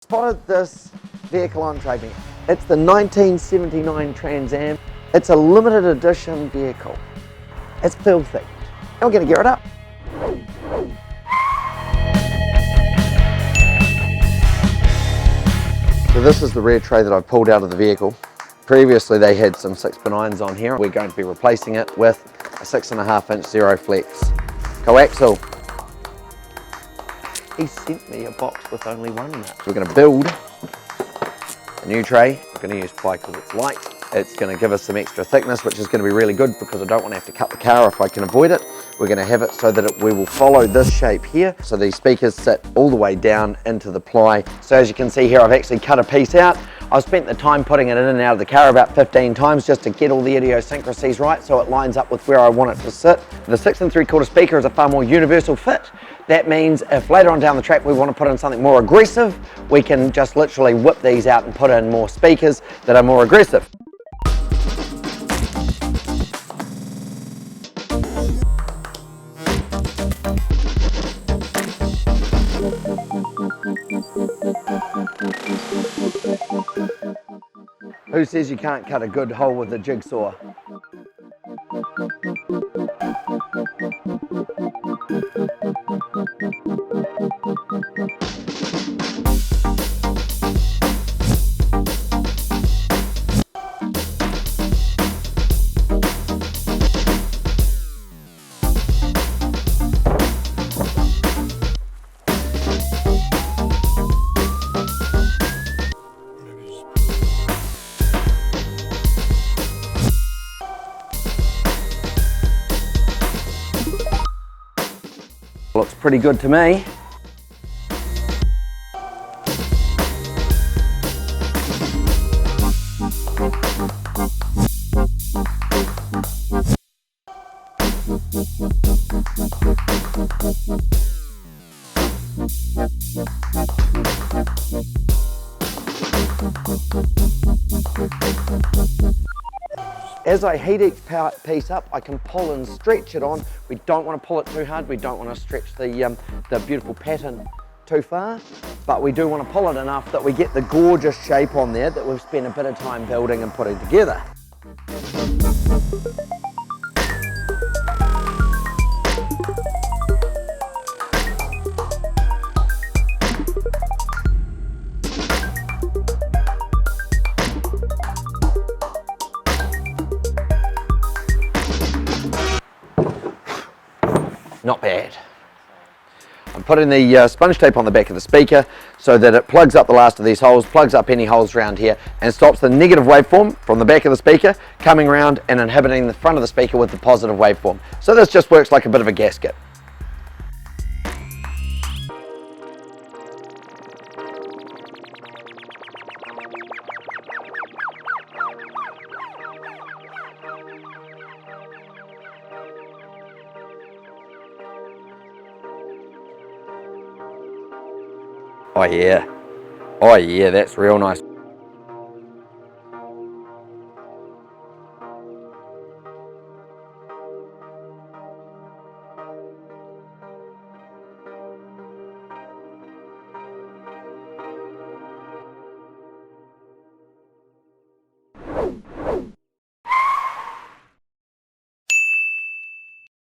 Spotted this vehicle on TradeMe. It's the 1979 Trans Am. It's a limited edition vehicle. It's filthy. I'm going to gear it up. So this is the rear tray that I've pulled out of the vehicle. Previously they had some 6x9s on here. We're going to be replacing it with a 6.5-inch Zero Flex coaxial. He sent me a box with only one nut. So we're going to build a new tray. I'm going to use ply because it's light. It's going to give us some extra thickness, which is going to be really good because I don't want to have to cut the car if I can avoid it. We're going to have it so that we will follow this shape here. So these speakers sit all the way down into the ply. So as you can see here, I've actually cut a piece out. I've spent the time putting it in and out of the car about 15 times just to get all the idiosyncrasies right so it lines up with where I want it to sit. The 6 3/4 speaker is a far more universal fit. That means if later on down the track we want to put in something more aggressive, we can just literally whip these out and put in more speakers that are more aggressive. Who says you can't cut a good hole with a jigsaw? Looks pretty good to me. As I heat each piece up, I can pull and stretch it on. We don't want to pull it too hard. We don't want to stretch the beautiful pattern too far, but we do want to pull it enough that we get the gorgeous shape on there that we've spent a bit of time building and putting together. Not bad. I'm putting the sponge tape on the back of the speaker so that it plugs up the last of these holes, plugs up any holes around here, and stops the negative waveform from the back of the speaker coming around and inhibiting the front of the speaker with the positive waveform. So this just works like a bit of a gasket. Oh yeah, that's real nice.